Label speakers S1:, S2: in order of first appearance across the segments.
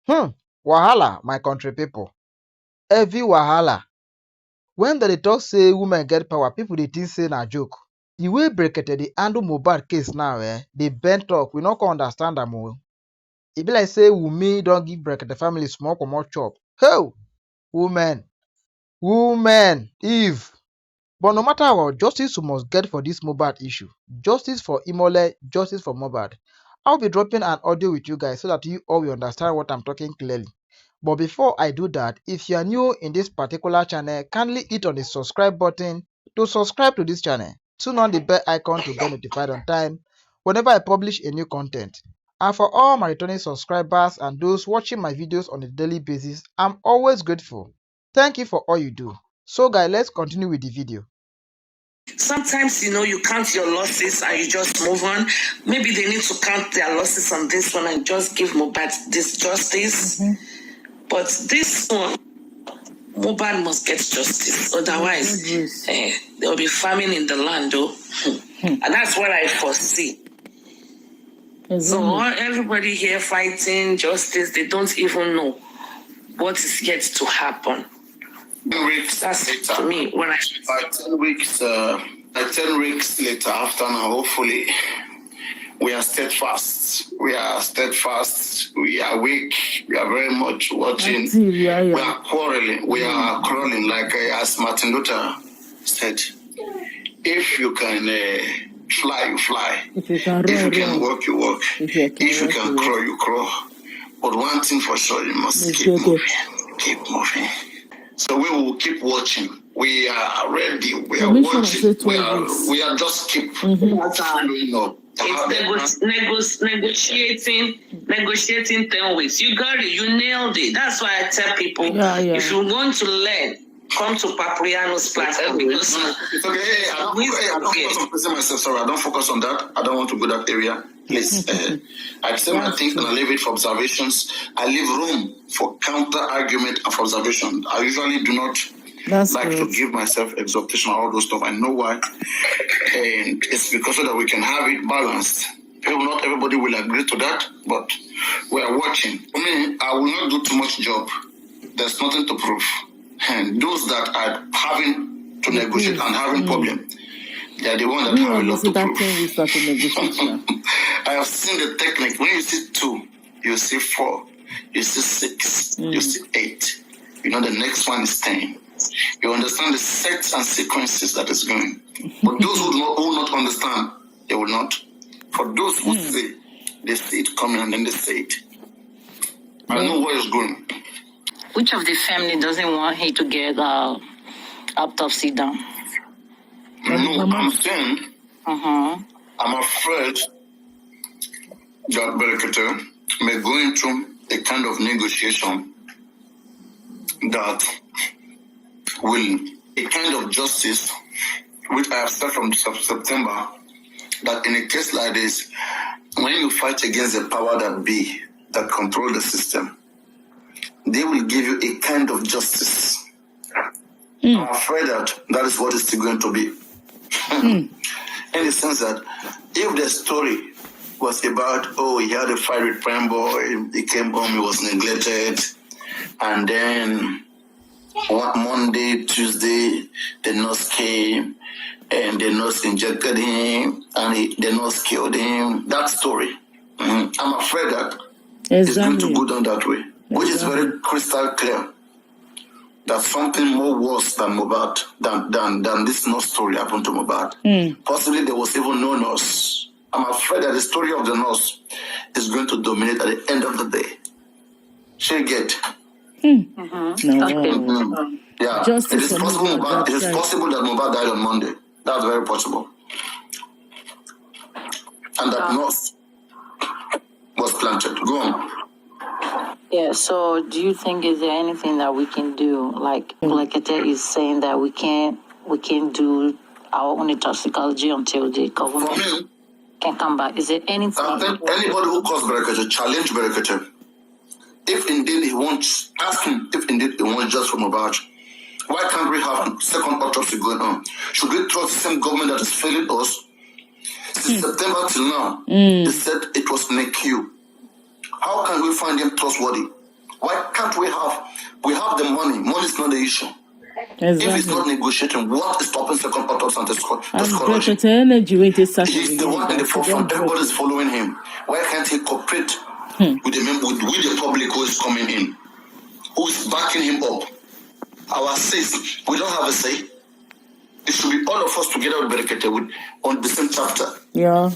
S1: Hmm. Wahala, my country people. Every wahala. When they talk say women get power, people they think say na joke. The way Brekete dey handle Mohbad case now, they bent talk. We not can understand am o. E be like say Wunmi don give Brekete family small comot chop. Hey, women, women, Eve. But no matter what, justice we must get for this Mohbad issue. Justice for Imole, justice for Mohbad. I'll be dropping an audio with you guys so that you all will understand what I'm talking clearly. But before I do that, if you are new in this particular channel, kindly hit on the subscribe button to subscribe to this channel. Turn on the bell icon to get notified on time whenever I publish a new content. And for all my returning subscribers and those watching my videos on a daily basis, I'm always grateful. Thank you for all you do. So guys, let's continue with the video.
S2: Sometimes, you count your losses and you just move on. Maybe they need to count their losses on this one and just give Mohbad this justice. But this one, Mohbad must get justice. Otherwise, there will be famine in the land, though. And that's what I foresee. So everybody here fighting justice, they don't even know what is yet to happen.
S3: 10 weeks
S2: That's
S3: later,
S2: to me when I
S3: 10 weeks, 10 weeks later, after now, hopefully, we are steadfast. We are steadfast. We are weak. We are very much watching. We are quarreling. We are quarreling, like as Martin Luther said. If you can fly, you fly. If you can walk, you walk. If you can crawl, you crawl. But one thing for sure, you must keep moving. Keep moving. So we will keep watching. We are ready. We are watching. We are just keep following up.
S2: It's negotiating 10 weeks. You got it. You nailed it. That's why I tell people, if you want to learn, come to Papriano's platform.
S3: It's okay. Hey, I don't focus on placing myself. Sorry, I don't focus on that. I don't want to go that area. Please. I say my things and I leave it for observations. I leave room for counter argument and for observation. I usually do not to give myself exaltation and all those stuff. I know why. And it's because so that we can have it balanced. Not everybody will agree to that, but we are watching. I will not do too much job. There's nothing to prove. And those that are having to negotiate and having problem, they are the ones that have a lot to prove. I have seen the technique. When you see 2, you see 4, you see 6, you see 8. You know the next one is 10. You understand the sets and sequences that is going. But those who will not understand, they will not. For those who say, they see it coming and then they say it. I know where it's going.
S2: Which of the family doesn't want him to get autopsy done?
S3: No, I'm saying, I'm afraid that Brekete may go into a kind of negotiation that will, a kind of justice, which I have said from September, that in a case like this, when you fight against the power that be, that control the system, they will give you a kind of justice. I'm afraid that is what it's going to be. In the sense that if the story was about, he had a fight with Prime Boy, he came home, he was neglected, and then Monday, Tuesday, the nurse came, and the nurse injected him, and the nurse killed him. That story. I'm afraid that it's going to go down that way, which is very crystal clear. That something more worse than Mohbad, than this nurse story happened to Mohbad. Possibly there was even no nurse. I'm afraid that the story of the nurse is going to dominate at the end of the day. She get. Yeah, it is possible. It is possible that Mohbad died on Monday. That's very possible. And that nurse was planted. Go on.
S2: Yeah, so do you think is there anything that we can do? Like Brekete is saying that we can't do our own toxicology until the government can come back. Is there anything?
S3: I think anybody who calls Brekete, challenge Brekete. If indeed he wants, ask him if indeed he wants just from Mohbad. Why can't we have a second autopsy going on? Should we trust the same government that is failing us? Since September till now, they said it was in a queue. How can we find them trustworthy? Why can't we have the money? Money is not the issue.
S2: Exactly.
S3: If it's not negotiating, what is stopping second part and the scholarship?
S2: Brekete energy when they start.
S3: He's the one in the forefront. Everybody is following him. Why can't he cooperate with the public who is coming in, who is backing him up? Our says we don't have a say. It should be all of us together with Brekete on the same chapter.
S2: Yeah.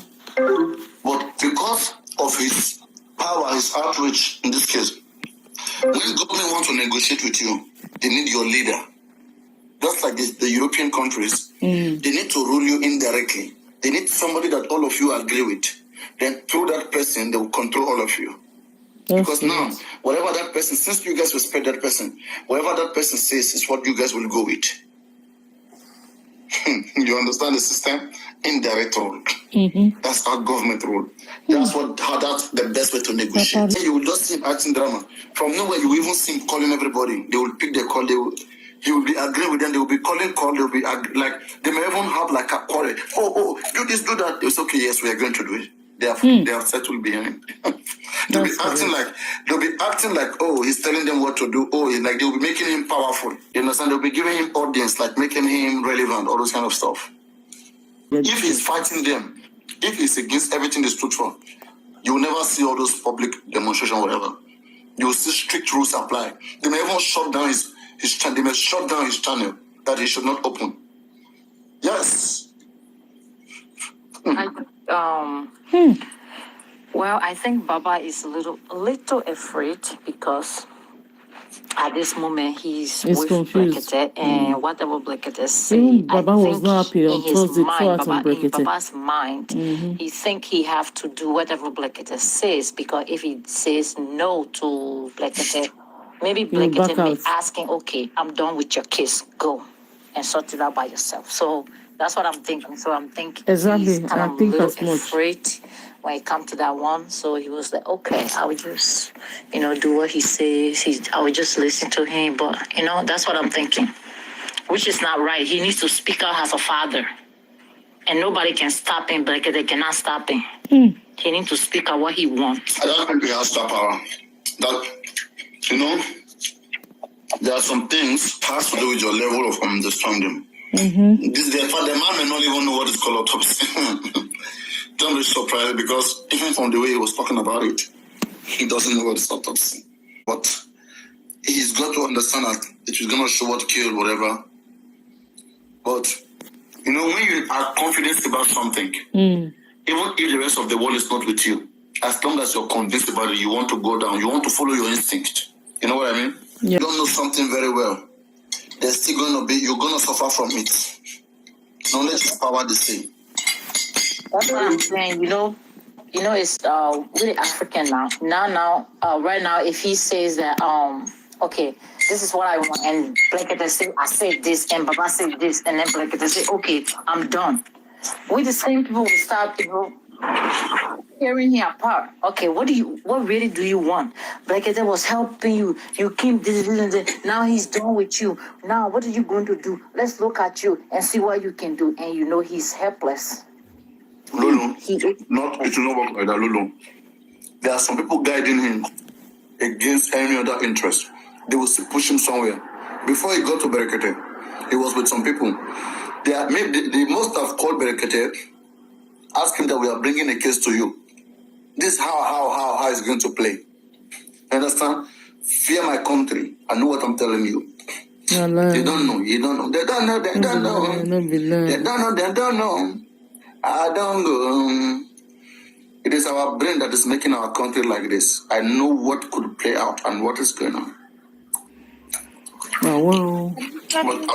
S3: But because of his power, his outreach in this case, when government wants to negotiate with you, they need your leader. Just like the European countries, they need to rule you indirectly. They need somebody that all of you agree with. Then through that person, they will control all of you. Because now, whatever that person, since you guys respect that person, whatever that person says is what you guys will go with. You understand the system? Indirect rule. That's our government rule. That's the best way to negotiate. You will just see him acting drama. From nowhere, you will even see him calling everybody. They will pick their call. He will be agreeing with them. They will be calling call. They will be like, they may even have like a quarrel. Oh, do this, do that. It's okay. Yes, we are going to do it. They have settled behind. They'll be acting like, oh, he's telling them what to do. Oh, like they'll be making him powerful. You understand? They'll be giving him audience, like making him relevant, all those kind of stuff. If he's fighting them, if he's against everything they stood for, you will never see all those public demonstrations, whatever. You will see strict rules apply. They may even shut down his channel. They may shut down his channel that he should not open. Yes.
S4: Well, I think Baba is a little afraid because at this moment he's with
S2: confused.
S4: Brekete, and whatever Brekete say,
S2: Baba was not happy on Thursday
S4: in Baba's mind, he think he have to do whatever Brekete says, because if he says no to Brekete, maybe Brekete may asking, okay, I'm done with your case, go and sort it out by yourself. So that's what I'm thinking. So I'm thinking he's kind of a little afraid when it comes to that one. So he was like, okay, I would just, do what he says. I would just listen to him. But, that's what I'm thinking, which is not right. He needs to speak out as a father. And nobody can stop him, but they cannot stop him. He needs to speak out what he wants.
S3: I don't think he has that power. There are some things has to do with your level of understanding. The man may not even know what is called autopsy. Don't be surprised, because even from the way he was talking about it, he doesn't know what is autopsy. But he's got to understand that it is going to show what killed, whatever. But, when you are confident about something, even if the rest of the world is not with you, as long as you're convinced about it, you want to go down, you want to follow your instinct. You know what I mean?
S2: Yeah.
S3: You don't know something very well. There's still going to be, you're going to suffer from it. Knowledge is power, the same.
S4: That's what I'm saying. It's really African now. Right now, if he says that, okay, this is what I want, and Brekete say, I said this, and Baba said this, and then Brekete say, okay, I'm done. We the same people will start, tearing him apart. Okay, what really do you want? Brekete was helping you. You came this and this. Now he's done with you. Now what are you going to do? Let's look at you and see what you can do. And he's helpless.
S3: Lulu, it will not work like that, Lulu. There are some people guiding him against any other interest. They will push him somewhere. Before he got to Brekete, he was with some people. They must have called Brekete, ask him that we are bringing a case to you. This is how it's going to play. You understand? Fear my country. I know what I'm telling you. They don't know. You don't know. They don't know. They don't know. They don't know. I don't go. It is our brain that is making our country like this. I know what could play out and what is going on.
S2: Oh, wow.
S3: But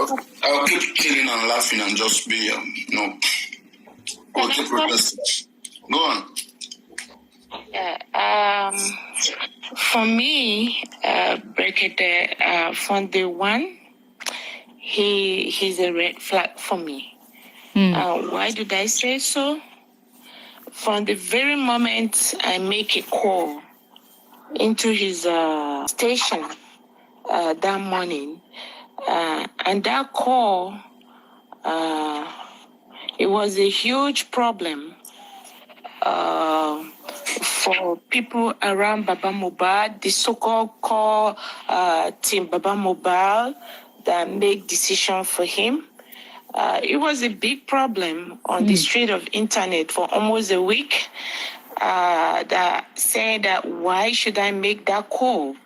S3: I'll keep chilling and laughing and just be, we'll keep protesting. Go on.
S5: For me, Brekete, from day one, he's a red flag for me. Why did I say so? From the very moment I make a call into his station that morning, and that call, it was a huge problem for people around Baba Mohbad, the so-called core team Baba Mohbad that make decision for him. It was a big problem on the street of internet for almost a week. That saying that why should I make that call?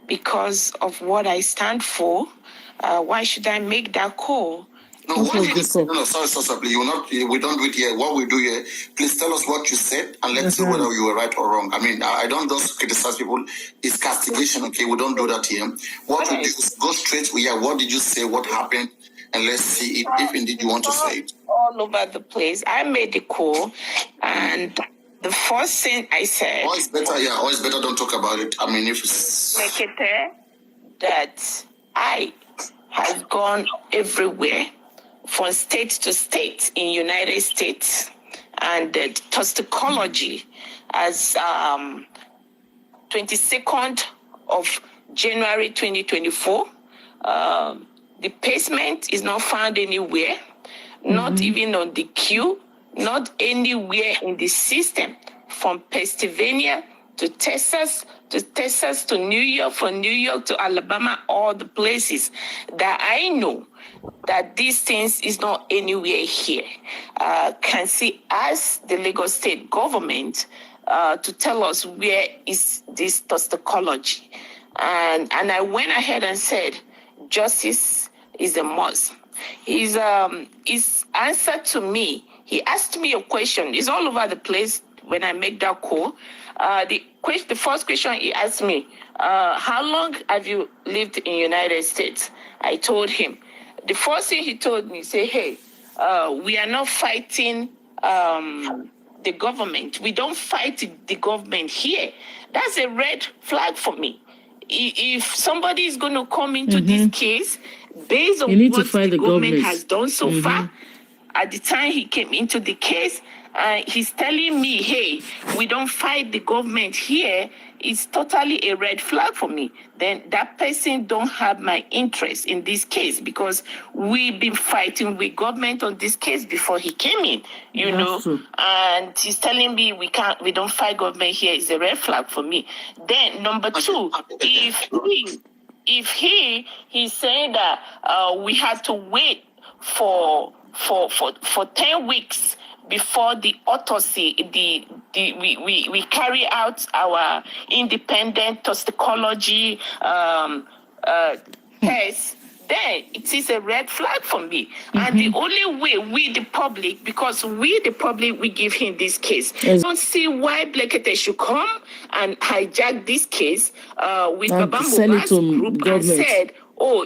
S5: Because of what I stand for. Why should I make that call?
S3: No, sorry, you will not. We don't do it here. What we do here, please tell us what you said and let's see whether you were right or wrong. I mean, I don't just criticize people. It's castigation, okay? We don't do that here. What we do is go straight. What did you say? What happened? And let's see if indeed you want to say it.
S5: All over the place. I made the call, and the first thing I said.
S3: Always better, always better. Don't talk about it. I mean, if it's
S5: Brekete, that I have gone everywhere, from state to state in United States, and the toxicology as 22nd of January 2024. The pacement is not found anywhere, not even on the queue, not anywhere in the system, from Pennsylvania to Texas to New York, from New York to Alabama, all the places that I know that these things is not anywhere here. Can see us, the Lagos state government, to tell us where is this toxicology. And I went ahead and said, justice is a must. His answer to me, he asked me a question. It's all over the place when I make that call. The first question he asked me, how long have you lived in the United States? I told him. The first thing he told me, say, hey, we are not fighting the government. We don't fight the government here. That's a red flag for me. If somebody is going to come into this case, based on what the government has done so far, at the time he came into the case, he's telling me, hey, we don't fight the government here. It's totally a red flag for me. Then that person don't have my interest in this case, because we've been fighting with government on this case before he came in, you know. True. And he's telling me we don't fight government here. It's a red flag for me. Then number two, if he's saying that we had to wait for 10 weeks before the autopsy, we carry out our independent toxicology test, then it is a red flag for me. And the only way we, the public, because we, the public, we give him this case. I don't see why Brekete should come and hijack this case with Baba Mohbad's group and said, oh,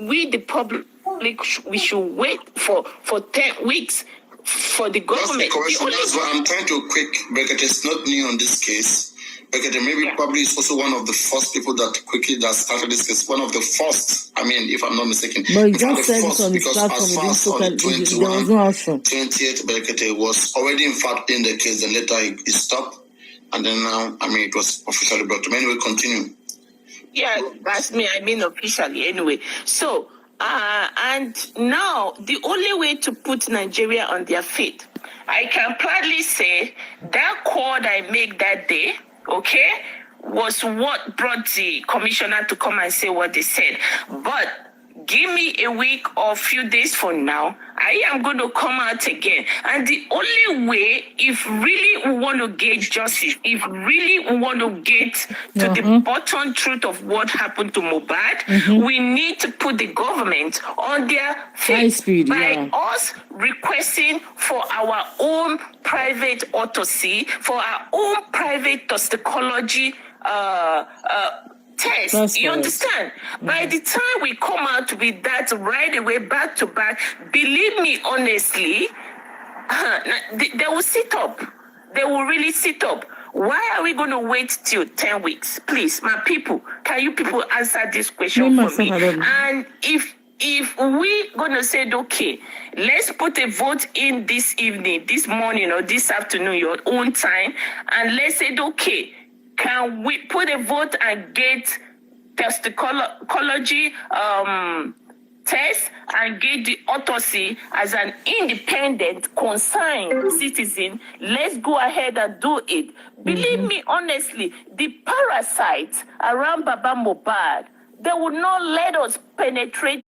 S5: we, the public, we should wait for 10 weeks for the government.
S3: That's why I'm trying to quick. Brekete is not new on this case. Brekete probably is also one of the first people that started this case. One of the first, I mean, if I'm not mistaken.
S2: But you just said it on the platform, there was no action.
S3: 20th, Brekete was already in fact in the case, and later he stopped, and then now, I mean, it was officially brought to me. Anyway, continue.
S5: Yeah, that's me. I mean, officially, anyway. So, and now the only way to put Nigeria on their feet, I can proudly say that call I made that day, okay, was what brought the commissioner to come and say what they said. But give me a week or a few days from now, I am going to come out again. And the only way, if really we want to get justice, if really we want to get to the bottom truth of what happened to Mohbad, we need to put the government on their feet by us requesting for our own private autopsy, for our own private toxicology test. You understand? By the time we come out with that right away, back to back, believe me, honestly, they will sit up. They will really sit up. Why are we going to wait till 10 weeks? Please, my people, can you people answer this question for me? And if we're going to say, okay, let's put a vote in this evening, this morning, or this afternoon, your own time, and let's say, okay, can we put a vote and get toxicology test and get the autopsy as an independent, concerned citizen, let's go ahead and do it. Believe me, honestly, the parasites around Baba Mohbad, they will not let us penetrate